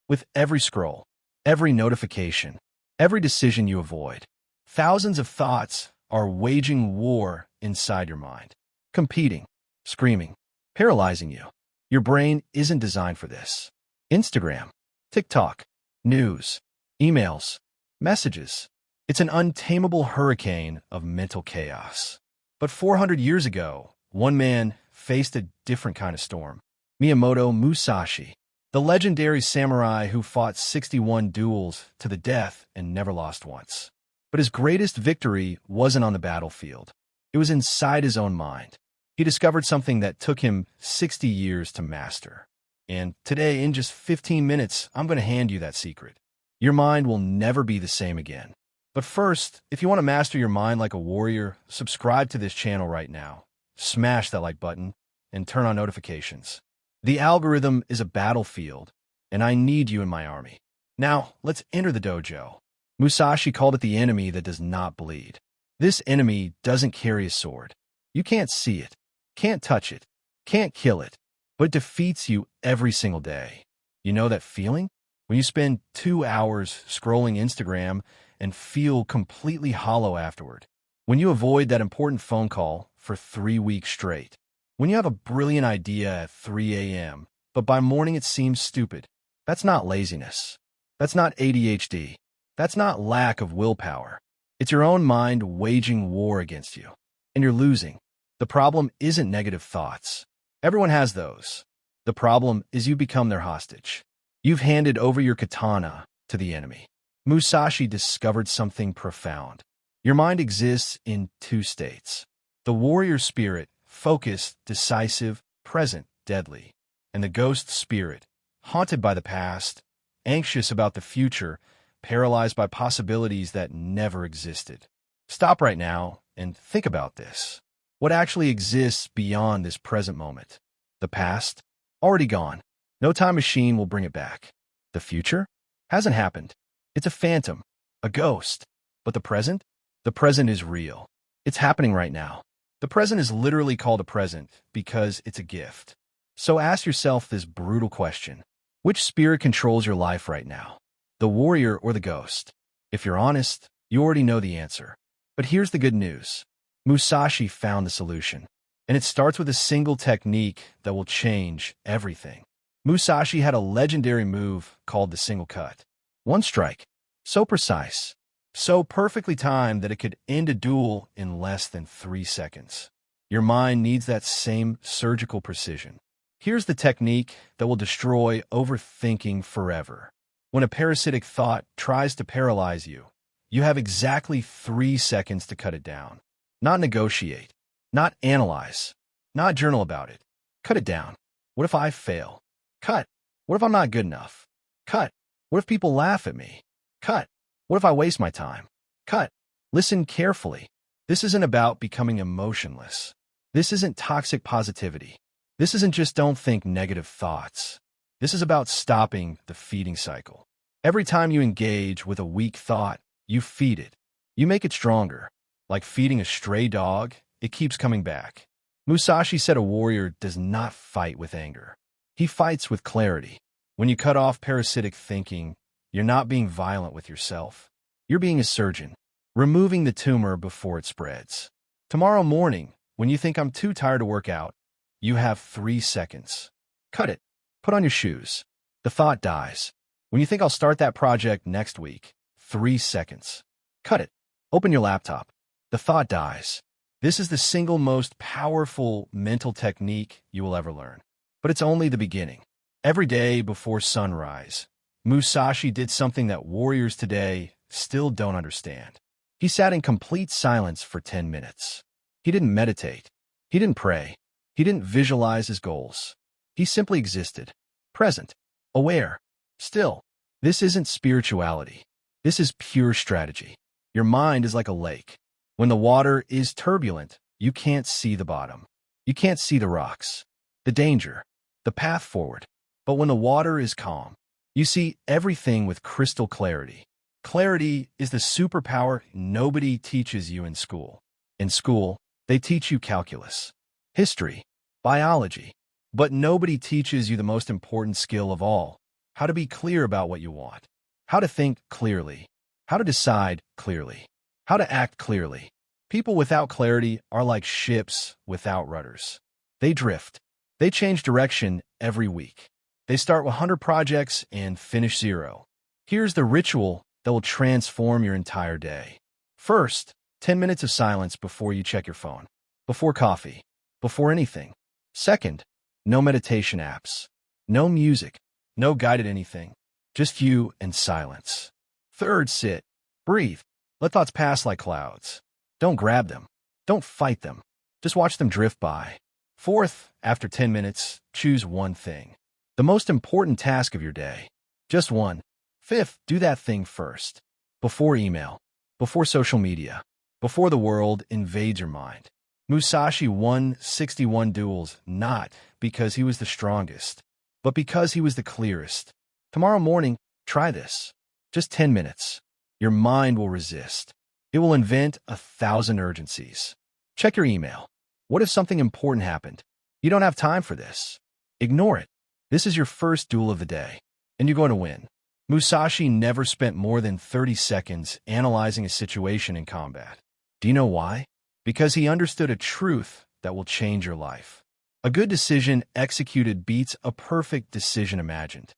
With every scroll, every notification, every decision you avoid, thousands of thoughts are waging war inside your mind, competing, screaming, paralyzing you. Your brain isn't designed for this. Instagram, TikTok, news, emails, messages. It's an untamable hurricane of mental chaos. But 400 years ago, one man faced a different kind of storm. Miyamoto Musashi, the legendary samurai who fought 61 duels to the death and never lost once. But his greatest victory wasn't on the battlefield. It was inside his own mind. He discovered something that took him 60 years to master. And today, in just 15 minutes, I'm going to hand you that secret. Your mind will never be the same again. But first, if you want to master your mind like a warrior, subscribe to this channel right now. Smash that like button and turn on notifications. The algorithm is a battlefield, and I need you in my army. Now, let's enter the dojo. Musashi called it the enemy that does not bleed. This enemy doesn't carry a sword. You can't see it, can't touch it, can't kill it, but it defeats you every single day. You know that feeling? When you spend 2 hours scrolling Instagram and feel completely hollow afterward. When you avoid that important phone call for 3 weeks straight. When you have a brilliant idea at 3 a.m., but by morning it seems stupid. That's not laziness. That's not ADHD. That's not lack of willpower. It's your own mind waging war against you. And you're losing. The problem isn't negative thoughts. Everyone has those. The problem is you become their hostage. You've handed over your katana to the enemy. Musashi discovered something profound. Your mind exists in 2 states. The warrior spirit, focused, decisive, present, deadly. And the ghost spirit, haunted by the past, anxious about the future, paralyzed by possibilities that never existed. Stop right now and think about this. What actually exists beyond this present moment? The past? Already gone. No time machine will bring it back. The future? Hasn't happened. It's a phantom, a ghost. But the present? The present is real. It's happening right now. The present is literally called a present because it's a gift. So ask yourself this brutal question. Which spirit controls your life right now? The warrior or the ghost? If you're honest, you already know the answer. But here's the good news. Musashi found the solution. And it starts with a single technique that will change everything. Musashi had a legendary move called the single cut. One strike. So precise. So perfectly timed that it could end a duel in less than 3 seconds. Your mind needs that same surgical precision. Here's the technique that will destroy overthinking forever. When a parasitic thought tries to paralyze you, you have exactly 3 seconds to cut it down. Not negotiate. Not analyze. Not journal about it. Cut it down. What if I fail? Cut. What if I'm not good enough? Cut. What if people laugh at me? Cut. What if I waste my time? Cut. Listen carefully. This isn't about becoming emotionless. This isn't toxic positivity. This isn't just don't think negative thoughts. This is about stopping the feeding cycle. Every time you engage with a weak thought, you feed it. You make it stronger. Like feeding a stray dog, it keeps coming back. Musashi said a warrior does not fight with anger. He fights with clarity. When you cut off parasitic thinking, you're not being violent with yourself. You're being a surgeon, removing the tumor before it spreads. Tomorrow morning, when you think I'm too tired to work out, you have 3 seconds. Cut it. Put on your shoes. The thought dies. When you think I'll start that project next week, 3 seconds. Cut it. Open your laptop. The thought dies. This is the single most powerful mental technique you will ever learn. But it's only the beginning. Every day before sunrise, Musashi did something that warriors today still don't understand. He sat in complete silence for 10 minutes. He didn't meditate. He didn't pray. He didn't visualize his goals. He simply existed, present, aware, still. This isn't spirituality. This is pure strategy. Your mind is like a lake. When the water is turbulent, you can't see the bottom. You can't see the rocks, the danger, the path forward. But when the water is calm, you see everything with crystal clarity. Clarity is the superpower nobody teaches you in school. In school, they teach you calculus, history, biology, but nobody teaches you the most important skill of all, how to be clear about what you want, how to think clearly, how to decide clearly, how to act clearly. People without clarity are like ships without rudders. They drift. They change direction every week. They start with 100 projects and finish 0. Here's the ritual that will transform your entire day. First, 10 minutes of silence before you check your phone, before coffee, before anything. Second, no meditation apps, no music, no guided anything, just you and silence. Third, sit, breathe, let thoughts pass like clouds. Don't grab them, don't fight them, just watch them drift by. Fourth, after 10 minutes, choose one thing, the most important task of your day, just one. Fifth, do that thing first, before email, before social media, before the world invades your mind. Musashi won 61 duels not because he was the strongest, but because he was the clearest. Tomorrow morning, try this. Just 10 minutes. Your mind will resist. It will invent 1,000 urgencies. Check your email. What if something important happened? You don't have time for this. Ignore it. This is your first duel of the day, and you're going to win. Musashi never spent more than 30 seconds analyzing a situation in combat. Do you know why? Because he understood a truth that will change your life. A good decision executed beats a perfect decision imagined.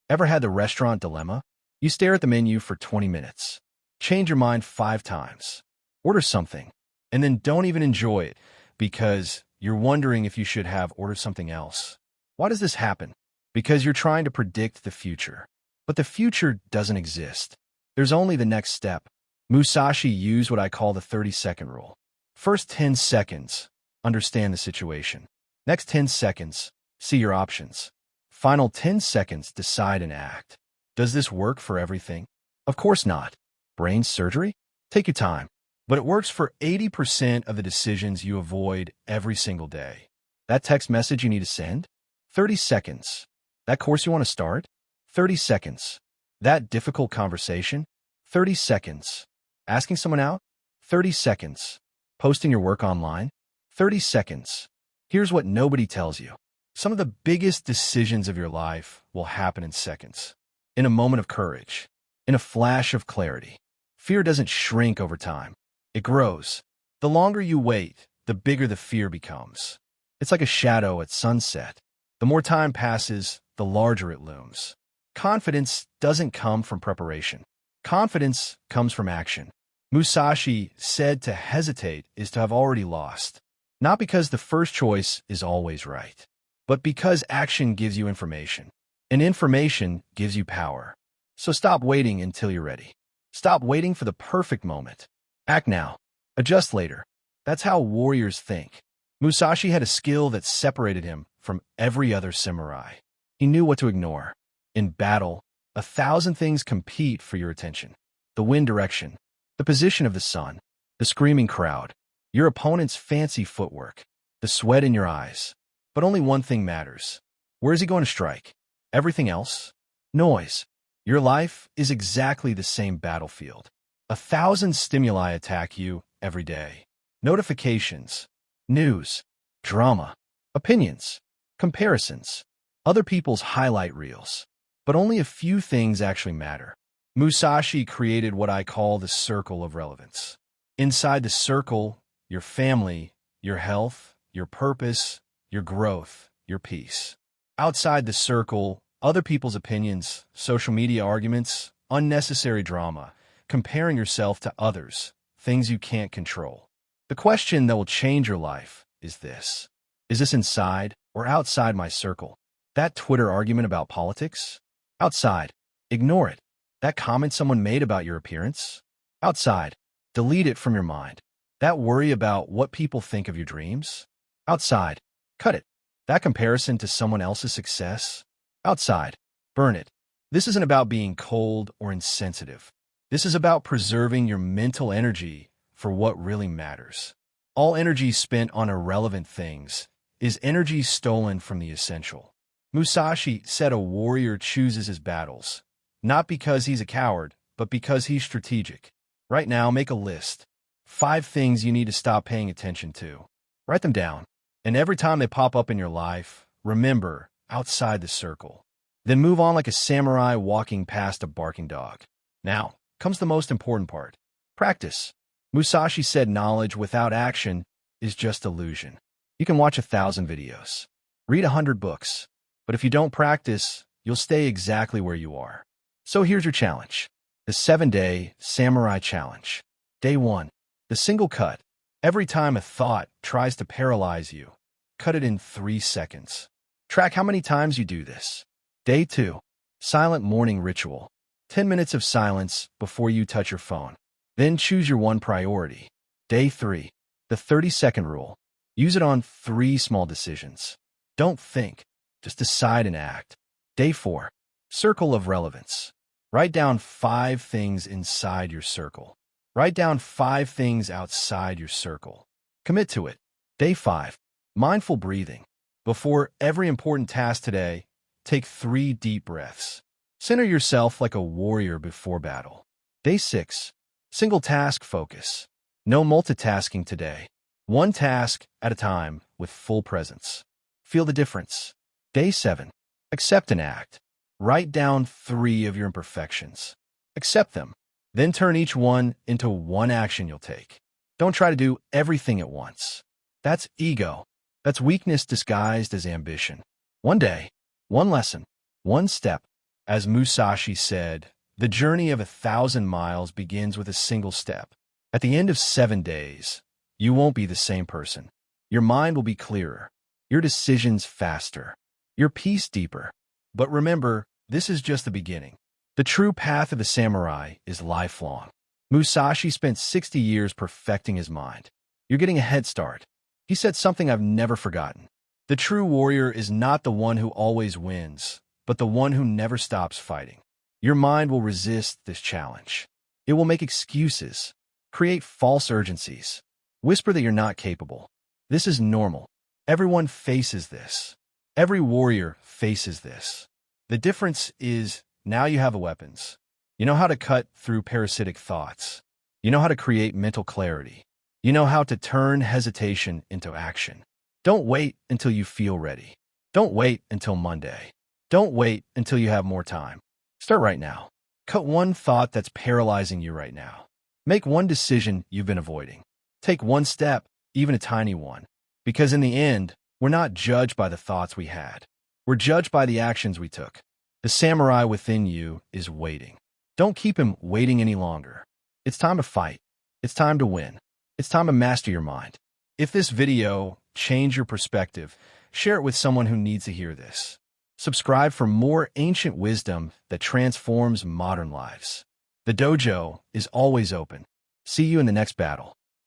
Ever had the restaurant dilemma? You stare at the menu for 20 minutes. Change your mind 5 times. Order something, and then don't even enjoy it because you're wondering if you should have ordered something else. Why does this happen? Because you're trying to predict the future. But the future doesn't exist. There's only the next step. Musashi used what I call the 30-second rule. First 10 seconds, understand the situation. Next 10 seconds, see your options. Final 10 seconds, decide and act. Does this work for everything? Of course not. Brain surgery? Take your time. But it works for 80% of the decisions you avoid every single day. That text message you need to send? 30 seconds. That course you want to start? 30 seconds. That difficult conversation? 30 seconds. Asking someone out? 30 seconds. Posting your work online? 30 seconds. Here's what nobody tells you. Some of the biggest decisions of your life will happen in seconds. In a moment of courage. In a flash of clarity. Fear doesn't shrink over time. It grows. The longer you wait, the bigger the fear becomes. It's like a shadow at sunset. The more time passes, the larger it looms. Confidence doesn't come from preparation. Confidence comes from action. Musashi said to hesitate is to have already lost. Not because the first choice is always right, but because action gives you information. And information gives you power. So stop waiting until you're ready. Stop waiting for the perfect moment. Act now. Adjust later. That's how warriors think. Musashi had a skill that separated him from every other samurai. He knew what to ignore. In battle, 1,000 things compete for your attention. The wind direction, the position of the sun, the screaming crowd, your opponent's fancy footwork, the sweat in your eyes. But only one thing matters. Where is he going to strike? Everything else? Noise. Your life is exactly the same battlefield. 1,000 stimuli attack you every day. Notifications, news, drama, opinions, comparisons, other people's highlight reels. But only a few things actually matter. Musashi created what I call the circle of relevance. Inside the circle, your family, your health, your purpose, your growth, your peace. Outside the circle, other people's opinions, social media arguments, unnecessary drama, comparing yourself to others, things you can't control. The question that will change your life is this. Is this inside or outside my circle? That Twitter argument about politics? Outside. Ignore it. That comment someone made about your appearance? Outside. Delete it from your mind. That worry about what people think of your dreams? Outside. Cut it. That comparison to someone else's success? Outside. Burn it. This isn't about being cold or insensitive. This is about preserving your mental energy for what really matters. All energy spent on irrelevant things is energy stolen from the essential. Musashi said a warrior chooses his battles, not because he's a coward, but because he's strategic. Right now, make a list. 5 things you need to stop paying attention to. Write them down. And every time they pop up in your life, remember, outside the circle. Then move on like a samurai walking past a barking dog. Now comes the most important part. Practice. Musashi said knowledge without action is just illusion. You can watch 1,000 videos, read 100 books, but if you don't practice, you'll stay exactly where you are. So here's your challenge. The 7-Day Samurai Challenge. Day 1. The single cut. Every time a thought tries to paralyze you, cut it in 3 seconds. Track how many times you do this. Day 2. Silent morning ritual. 10 minutes of silence before you touch your phone. Then choose your one priority. Day 3. The 30-second rule. Use it on 3 small decisions. Don't think, just decide and act. Day 4. Circle of relevance. Write down 5 things inside your circle. Write down 5 things outside your circle. Commit to it. Day 5. Mindful breathing. Before every important task today, take 3 deep breaths. Center yourself like a warrior before battle. Day 6. Single task focus. No multitasking today. One task at a time with full presence. Feel the difference. Day 7. Accept and act. Write down 3 of your imperfections. Accept them. Then turn each one into one action you'll take. Don't try to do everything at once. That's ego. That's weakness disguised as ambition. One day, one lesson, one step. As Musashi said, the journey of 1,000 miles begins with a single step. At the end of 7 days, you won't be the same person. Your mind will be clearer, your decisions faster, your peace deeper. But remember, this is just the beginning. The true path of the samurai is lifelong. Musashi spent 60 years perfecting his mind. You're getting a head start. He said something I've never forgotten. The true warrior is not the one who always wins, but the one who never stops fighting. Your mind will resist this challenge. It will make excuses, create false urgencies, whisper that you're not capable. This is normal. Everyone faces this. Every warrior faces this. The difference is now you have the weapons. You know how to cut through parasitic thoughts. You know how to create mental clarity. You know how to turn hesitation into action. Don't wait until you feel ready. Don't wait until Monday. Don't wait until you have more time. Start right now. Cut one thought that's paralyzing you right now. Make one decision you've been avoiding. Take one step, even a tiny one. Because in the end, we're not judged by the thoughts we had. We're judged by the actions we took. The samurai within you is waiting. Don't keep him waiting any longer. It's time to fight. It's time to win. It's time to master your mind. If this video changed your perspective, share it with someone who needs to hear this. Subscribe for more ancient wisdom that transforms modern lives. The dojo is always open. See you in the next battle.